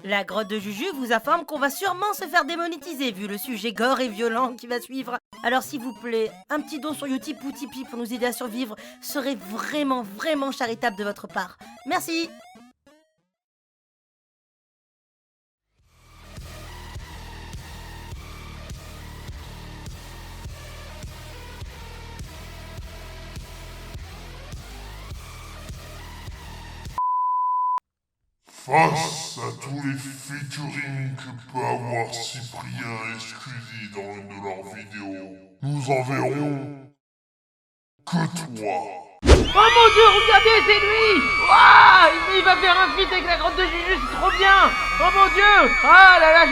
La grotte de Juju vous informe qu'on va sûrement se faire démonétiser vu le sujet gore et violent qui va suivre. Alors s'il vous plaît, un petit don sur Utip ou Tipeee pour nous aider à survivre serait vraiment charitable de votre part. Merci. Face à tous les featuring que peut avoir Cyprien et Squeezie dans une de leurs vidéos, nous enverrons que toi. Oh mon dieu, regardez, c'est lui! Waouh, il va faire un feat avec la grotte de Juju, c'est trop bien! Oh mon dieu! Ah là là,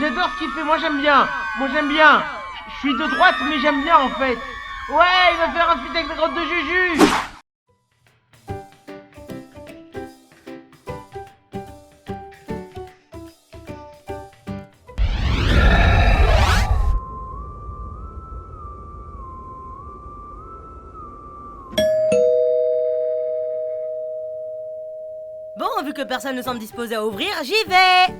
j'adore ce qu'il fait, moi j'aime bien! Je suis de droite, mais j'aime bien en fait! Ouais, il va faire un feat avec la grotte de Juju! Bon, vu que personne ne semble disposé à ouvrir, j'y vais.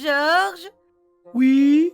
Georges? Oui?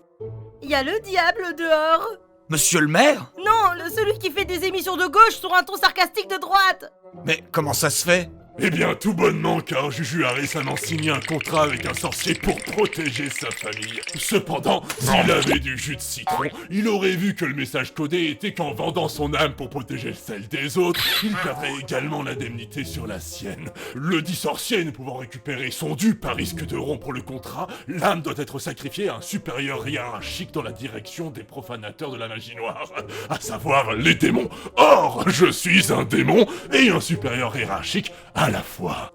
Il y a le diable dehors. Monsieur le maire? Non, celui qui fait des émissions de gauche sur un ton sarcastique de droite. Mais comment ça se fait? Eh bien, tout bonnement, car Juju a récemment signé un contrat avec un sorcier pour protéger sa famille. Cependant, s'il avait du jus de citron, il aurait vu que le message codé était qu'en vendant son âme pour protéger celle des autres, il perdrait également l'indemnité sur la sienne. Le dit sorcier ne pouvant récupérer son dû par risque de rompre le contrat, l'âme doit être sacrifiée à un supérieur hiérarchique dans la direction des profanateurs de la magie noire, à savoir les démons. Or, je suis un démon et un supérieur hiérarchique à la fois.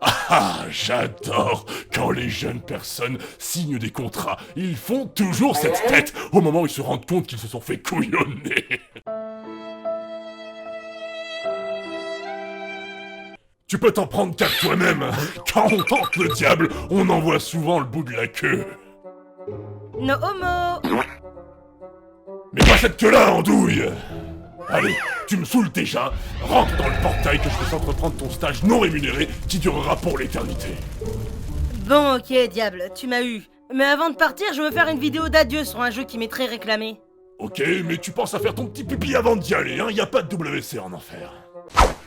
J'adore quand les jeunes personnes signent des contrats. Ils font toujours cette tête au moment où ils se rendent compte qu'ils se sont fait couillonner. Tu peux t'en prendre qu'à toi-même. Quand on tente le diable, on en voit souvent le bout de la queue. No homo. Mais pas cette queue-là, andouille. Allez, tu me saoules déjà. Rentre dans le portail que je vais entreprendre ton stage non rémunéré qui durera pour l'éternité. Bon, ok, diable, tu m'as eu. Mais avant de partir, je veux faire une vidéo d'adieu sur un jeu qui m'est très réclamé. Ok, mais tu penses à faire ton petit pipi avant d'y aller, hein. Y a pas de WC en enfer.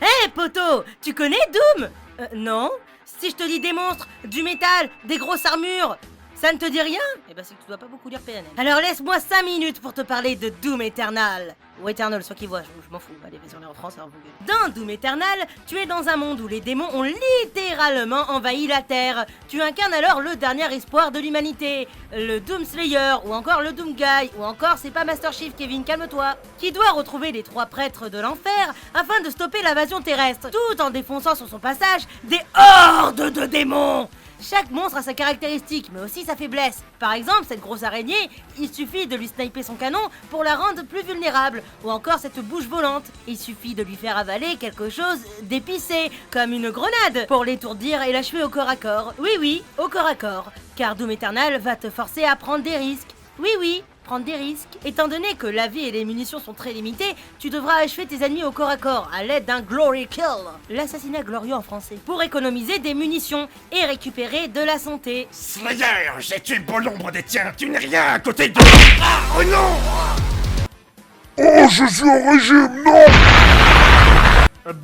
Hé, poto, tu connais Doom? Non. Si je te dis des monstres, du métal, des grosses armures, ça ne te dit rien? Eh ben c'est que tu dois pas beaucoup lire PNL. Alors laisse-moi 5 minutes pour te parler de Doom Eternal. Ou Eternal, soit qui voit, je m'en fous. Allez, vas-y, on est en France, alors vous gueulez. Dans Doom Eternal, tu es dans un monde où les démons ont littéralement envahi la Terre. Tu incarnes alors le dernier espoir de l'humanité, le Doom Slayer, ou encore le Doom Guy, ou encore c'est pas Master Chief, Kevin, calme-toi, qui doit retrouver les 3 prêtres de l'enfer afin de stopper l'invasion terrestre, tout en défonçant sur son passage des hordes de démons. Chaque monstre a sa caractéristique, mais aussi sa faiblesse. Par exemple, cette grosse araignée, il suffit de lui sniper son canon pour la rendre plus vulnérable. Ou encore cette bouche volante, il suffit de lui faire avaler quelque chose d'épicé, comme une grenade, pour l'étourdir et l'achever au corps à corps. Oui, au corps à corps. Car Doom Eternal va te forcer à prendre des risques. Oui, prendre des risques. Étant donné que la vie et les munitions sont très limitées, tu devras achever tes ennemis au corps à corps à l'aide d'un glory kill, l'assassinat glorieux en français, pour économiser des munitions et récupérer de la santé. Slayer, j'ai tué pour l'ombre des tiens, tu n'es rien à côté de... Ah, oh non! Oh, je suis au régime, non!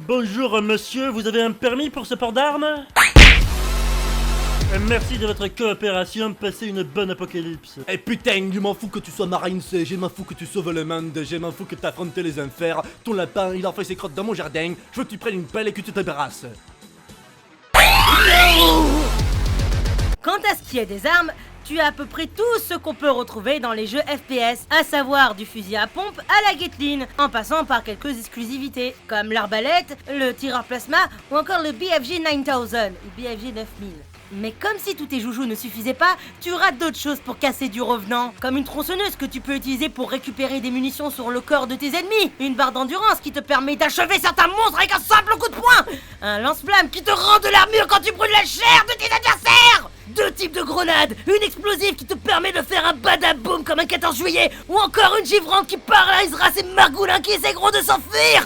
Bonjour monsieur, vous avez un permis pour ce port d'armes? Merci de votre coopération, passez une bonne apocalypse. Eh putain, je m'en fous que tu sois marine, je m'en fous que tu sauves le monde, je m'en fous que t'affrontes les enfers. Ton lapin, il envoie ses crottes dans mon jardin, je veux que tu prennes une pelle et que tu te débarrasses. Quant à ce qui est des armes, tu as à peu près tout ce qu'on peut retrouver dans les jeux FPS, à savoir du fusil à pompe à la Gatling, en passant par quelques exclusivités, comme l'arbalète, le tireur plasma ou encore le BFG 9000 ou BFG 9000. Mais comme si tous tes joujoux ne suffisaient pas, tu auras d'autres choses pour casser du revenant. Comme une tronçonneuse que tu peux utiliser pour récupérer des munitions sur le corps de tes ennemis. Une barre d'endurance qui te permet d'achever certains monstres avec un simple coup de poing. Un lance-flamme qui te rend de l'armure quand tu brûles la chair de tes adversaires. 2 types de grenades, une explosive qui te permet de faire un badaboum comme un 14 juillet, ou encore une givrante qui paralysera ces margoulins qui essaieront de s'enfuir.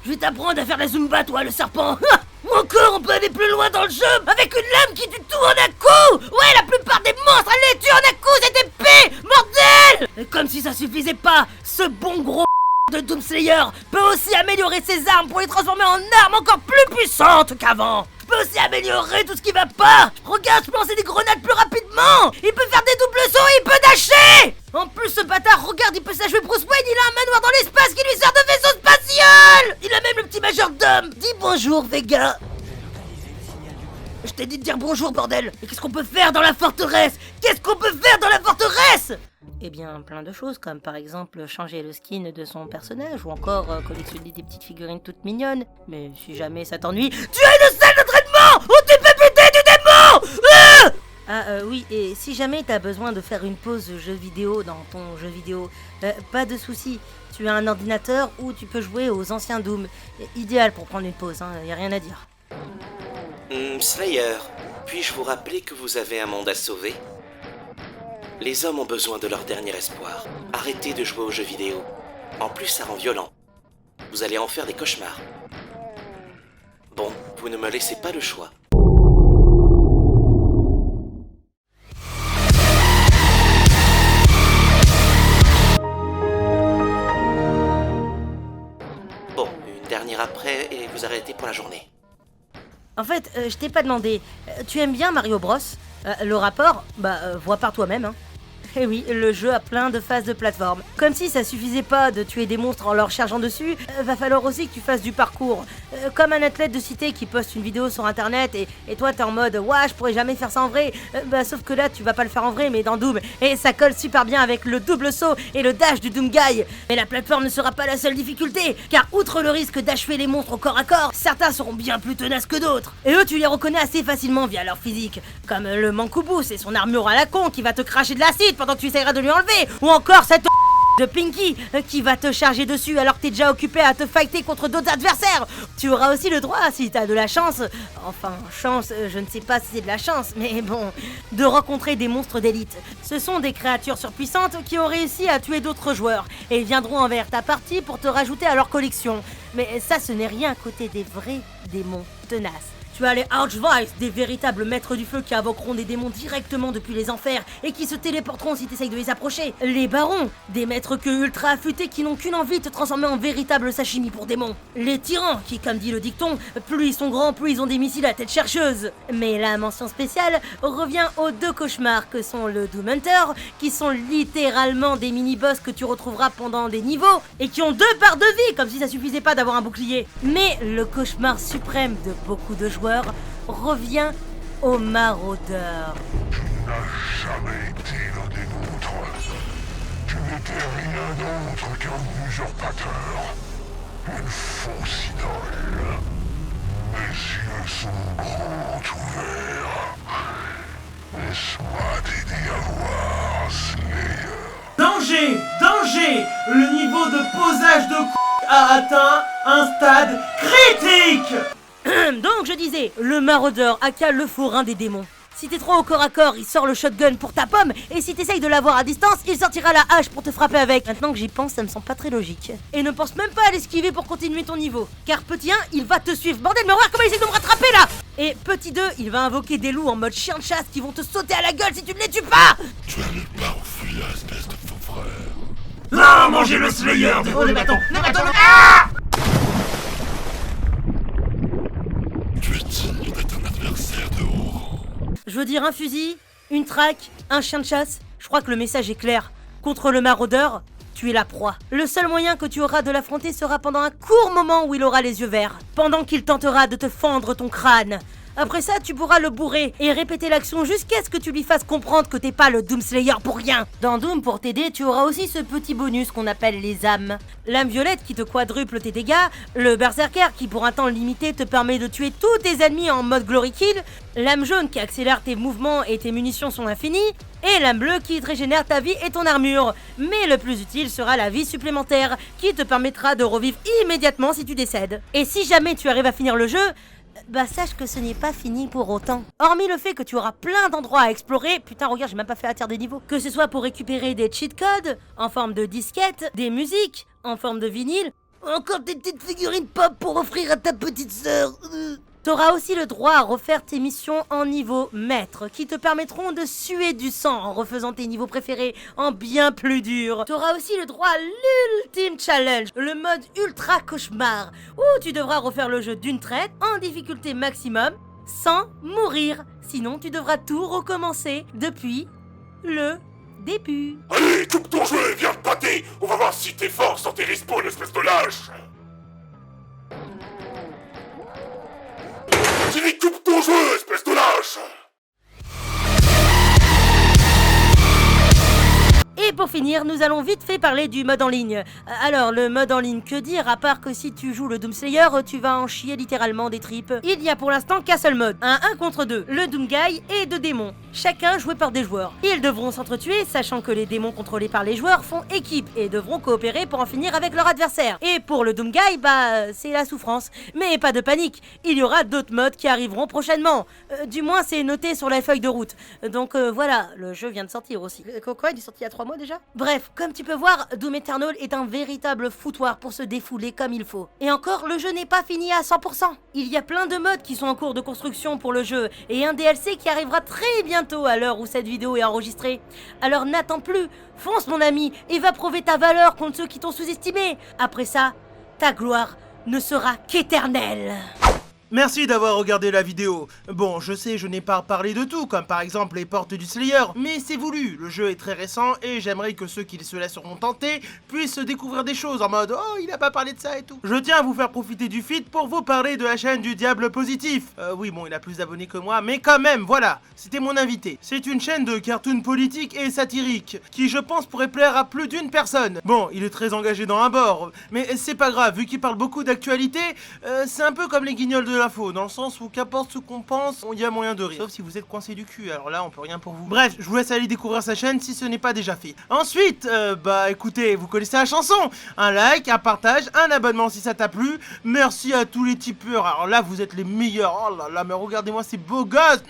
Je vais t'apprendre à faire la zumba, toi, le serpent. Ou encore, on peut aller plus loin dans le jeu avec une lame qui tue tout en un coup. Ouais, la plupart des monstres, elle les tue en un coup, cette épée, bordel. Et comme si ça suffisait pas, ce bon gros de Doomslayer peut aussi améliorer ses armes pour les transformer en armes encore plus puissantes qu'avant. Je peux aussi améliorer tout ce qui va pas. Regarde, je peux lancer des grenades plus rapidement. Il peut faire des doubles sauts et il peut dasher. En plus, ce bâtard, regarde, il peut s'achever Bruce Wayne. Il a un manoir dans l'espace qui lui sert de vaisseau spatial. Il a même le petit majordome. Dis bonjour, Vega. Je t'ai dit de dire bonjour, bordel. Et qu'est-ce qu'on peut faire dans la forteresse? Qu'est-ce qu'on peut faire dans la forteresse? Eh bien, plein de choses, comme par exemple changer le skin de son personnage, ou encore collectionner des petites figurines toutes mignonnes. Mais si jamais ça t'ennuie, tu as une salle d'entraînement où tu peux buter du démon. Oui, et si jamais t'as besoin de faire une pause jeu vidéo dans ton jeu vidéo, pas de soucis. Tu as un ordinateur où tu peux jouer aux anciens Doom. Idéal pour prendre une pause, hein, y a rien à dire. Slayer, puis-je vous rappeler que vous avez un monde à sauver? Les hommes ont besoin de leur dernier espoir. Arrêtez de jouer aux jeux vidéo. En plus, ça rend violent. Vous allez en faire des cauchemars. Bon, vous ne me laissez pas le choix. Bon, une dernière après et vous arrêtez pour la journée. En fait, je t'ai pas demandé. Tu aimes bien Mario Bros? Le rapport? Vois par toi-même, hein. Eh oui, le jeu a plein de phases de plateforme. Comme si ça suffisait pas de tuer des monstres en leur chargeant dessus, va falloir aussi que tu fasses du parcours. Comme un athlète de cité qui poste une vidéo sur internet et toi t'es en mode « Ouah, je pourrais jamais faire ça en vrai ». Sauf que là, tu vas pas le faire en vrai, mais dans Doom. Et ça colle super bien avec le double saut et le dash du Doom Guy. Mais la plateforme ne sera pas la seule difficulté, car outre le risque d'achever les monstres au corps à corps, certains seront bien plus tenaces que d'autres. Et eux, tu les reconnais assez facilement via leur physique. Comme le Mancoubous et son armure à la con qui va te cracher de l'acide pendant que tu essaieras de lui enlever, ou encore cette de Pinky qui va te charger dessus alors que t'es déjà occupé à te fighter contre d'autres adversaires. Tu auras aussi le droit, si t'as de la chance, enfin chance, je ne sais pas si c'est de la chance, mais bon, de rencontrer des monstres d'élite. Ce sont des créatures surpuissantes qui ont réussi à tuer d'autres joueurs et viendront envers ta partie pour te rajouter à leur collection. Mais ça, ce n'est rien à côté des vrais démons tenaces. Tu as les Archvice, des véritables maîtres du feu qui invoqueront des démons directement depuis les enfers et qui se téléporteront si t'essayes de les approcher. Les barons, des maîtres que ultra affûtés qui n'ont qu'une envie de te transformer en véritable sashimi pour démons. Les tyrans, qui comme dit le dicton, plus ils sont grands, plus ils ont des missiles à tête chercheuse. Mais la mention spéciale revient aux 2 cauchemars que sont le Doom Hunter, qui sont littéralement des mini-boss que tu retrouveras pendant des niveaux et qui ont 2 barres de vie, comme si ça suffisait pas d'avoir un bouclier. Mais le cauchemar suprême de beaucoup de joueurs revient au maraudeur. Tu n'as jamais été l'un des nôtres. Tu n'étais rien d'autre qu'un usurpateur. Une fausse idole. Mes yeux sont grands ouverts. Laisse-moi t'aider à voir, Slayer. Danger! Danger! Le niveau de posage de a atteint un stade critique! Donc je disais, le maraudeur aka le forain des démons. Si t'es trop au corps à corps, il sort le shotgun pour ta pomme, et si t'essayes de l'avoir à distance, il sortira la hache pour te frapper avec. Maintenant que j'y pense, ça me semble pas très logique. Et ne pense même pas à l'esquiver pour continuer ton niveau. Car petit 1, il va te suivre. Bordel, mais regarde comment il essaie de me rattraper là! Et petit 2, il va invoquer des loups en mode chien de chasse qui vont te sauter à la gueule si tu ne les tues pas! Tu as nulle part enfui, espèce de faux frère. Ah, mangez le Slayer de Oh, le bâton! Le bâton! Tu es digne d'être un adversaire de haut rang. Je veux dire un fusil, une traque, un chien de chasse. Je crois que le message est clair. Contre le maraudeur, tu es la proie. Le seul moyen que tu auras de l'affronter sera pendant un court moment où il aura les yeux verts. Pendant qu'il tentera de te fendre ton crâne. Après ça, tu pourras le bourrer et répéter l'action jusqu'à ce que tu lui fasses comprendre que t'es pas le Doomslayer pour rien. Dans Doom, pour t'aider, tu auras aussi ce petit bonus qu'on appelle les âmes. L'âme violette qui te quadruple tes dégâts, le berserker qui pour un temps limité te permet de tuer tous tes ennemis en mode glory kill, l'âme jaune qui accélère tes mouvements et tes munitions sont infinies, et l'âme bleue qui te régénère ta vie et ton armure. Mais le plus utile sera la vie supplémentaire qui te permettra de revivre immédiatement si tu décèdes. Et si jamais tu arrives à finir le jeu, bah sache que ce n'est pas fini pour autant. Hormis le fait que tu auras plein d'endroits à explorer, putain regarde j'ai même pas fait la tiers des niveaux, que ce soit pour récupérer des cheat codes en forme de disquettes, des musiques en forme de vinyle, encore des petites figurines pop pour offrir à ta petite sœur. T'auras aussi le droit à refaire tes missions en niveau maître, qui te permettront de suer du sang en refaisant tes niveaux préférés en bien plus dur. T'auras aussi le droit à l'ultime challenge, le mode ultra cauchemar, où tu devras refaire le jeu d'une traite en difficulté maximum, sans mourir. Sinon tu devras tout recommencer depuis le début. Allez, coupe ton jeu et viens te pâter. On va voir si t'es fort sans tes respawns, espèce de lâche. J'ai dit coupe ton jeu, espèce de lâche. Et pour finir, nous allons vite fait parler du mode en ligne. Alors, le mode en ligne, que dire, à part que si tu joues le Doomslayer, tu vas en chier littéralement des tripes. Il n'y a pour l'instant qu'un seul mode, un 1 contre 2, le Doomguy et 2 démons, chacun joué par des joueurs. Ils devront s'entretuer, sachant que les démons contrôlés par les joueurs font équipe et devront coopérer pour en finir avec leur adversaire. Et pour le Doomguy, bah, c'est la souffrance. Mais pas de panique, il y aura d'autres modes qui arriveront prochainement. Du moins, c'est noté sur la feuille de route. Donc voilà, le jeu vient de sortir aussi. Quoi, il est sorti il y a 3 mois déjà? Bref, comme tu peux voir, Doom Eternal est un véritable foutoir pour se défouler comme il faut. Et encore, le jeu n'est pas fini à 100%. Il y a plein de modes qui sont en cours de construction pour le jeu, et un DLC qui arrivera très bientôt à l'heure où cette vidéo est enregistrée. Alors n'attends plus, fonce mon ami, et va prouver ta valeur contre ceux qui t'ont sous-estimé. Après ça, ta gloire ne sera qu'éternelle. Merci d'avoir regardé la vidéo. Bon, je sais, je n'ai pas parlé de tout, comme par exemple les portes du Slayer, mais c'est voulu, le jeu est très récent et j'aimerais que ceux qui se laisseront tenter puissent découvrir des choses en mode « Oh, il a pas parlé de ça et tout ». Je tiens à vous faire profiter du feed pour vous parler de la chaîne du Diable Positif. Oui, bon, il a plus d'abonnés que moi, mais quand même, voilà, c'était mon invité. C'est une chaîne de cartoon politique et satirique, qui je pense pourrait plaire à plus d'une personne. Bon, il est très engagé dans un bord, mais c'est pas grave, vu qu'il parle beaucoup d'actualité, c'est un peu comme les guignols de l'info, dans le sens où qu'importe ce qu'on pense, il y a moyen de rire. Sauf si vous êtes coincé du cul, alors là on peut rien pour vous. Bref, je vous laisse aller découvrir sa chaîne si ce n'est pas déjà fait. Ensuite, bah écoutez, vous connaissez la chanson. Un like, un partage, un abonnement si ça t'a plu. Merci à tous les tipeurs, alors là vous êtes les meilleurs. Oh là là, mais regardez-moi ces beaux gosses.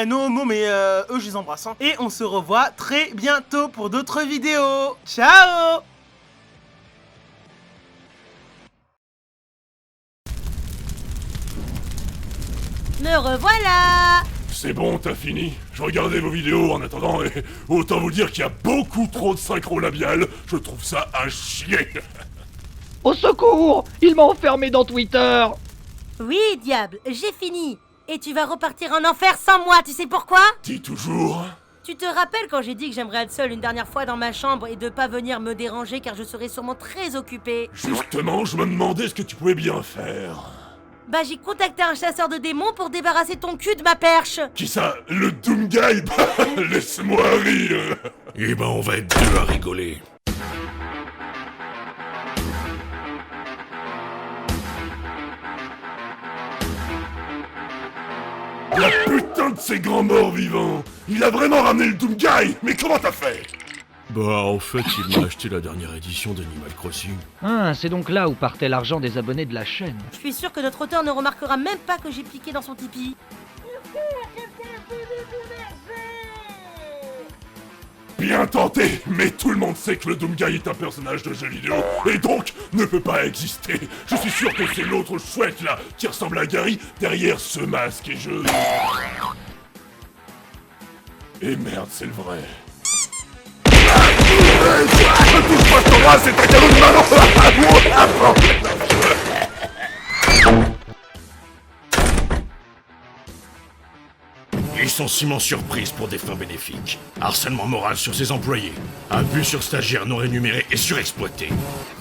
No homo, mais eux je les embrasse. Hein. Et on se revoit très bientôt pour d'autres vidéos. Ciao. Me revoilà! C'est bon, t'as fini. Je regardais vos vidéos en attendant et autant vous dire qu'il y a beaucoup trop de synchro labial. Je trouve ça à chier. Au secours! Il m'a enfermé dans Twitter! Oui, diable, j'ai fini. Et tu vas repartir en enfer sans moi, tu sais pourquoi? Dis toujours. Tu te rappelles quand j'ai dit que j'aimerais être seule une dernière fois dans ma chambre et de pas venir me déranger car je serais sûrement très occupée? Justement, je me demandais ce que tu pouvais bien faire. Bah j'ai contacté un chasseur de démons pour débarrasser ton cul de ma perche. Qui ça? Le Doomguy? Bah, laisse-moi rire. Eh ben, on va être deux à rigoler. La putain de ces grands morts vivants! Il a vraiment ramené le Doomguy! Mais comment t'as fait? Bah, en fait, il m'a acheté la dernière édition d'Animal Crossing. Ah, c'est donc là où partait l'argent des abonnés de la chaîne. Je suis sûr que notre auteur ne remarquera même pas que j'ai piqué dans son Tipeee. Bien tenté, mais tout le monde sait que le Doomguy est un personnage de jeu vidéo, et donc ne peut pas exister. Je suis sûr que c'est l'autre chouette là, qui ressemble à Gary, derrière ce masque, et je... Et merde, c'est le vrai. Ne touche pas sur moi, c'est un cadeau de maman. licenciement surprise pour des fins bénéfiques, harcèlement moral sur ses employés, abus sur stagiaires non rémunérés et surexploités,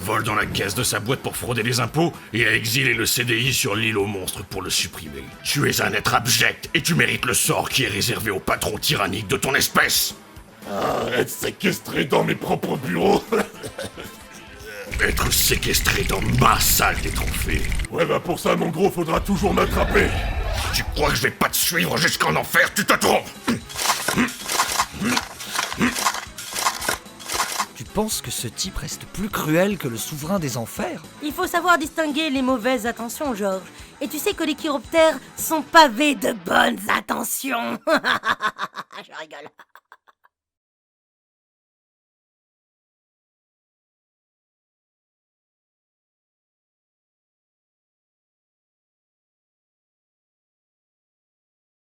vol dans la caisse de sa boîte pour frauder les impôts et a exilé le CDI sur l'île aux monstres pour le supprimer. Tu es un être abject et tu mérites le sort qui est réservé aux patrons tyranniques de ton espèce. Être séquestré dans mes propres bureaux. Être séquestré dans ma salle des trophées. Ouais bah pour ça mon gros faudra toujours m'attraper. Tu crois que je vais pas te suivre jusqu'en enfer? Tu te trompes. Tu penses que ce type reste plus cruel que le souverain des enfers? Il faut savoir distinguer les mauvaises attentions, Georges. Et tu sais que les chiroptères sont pavés de bonnes attentions. Je rigole.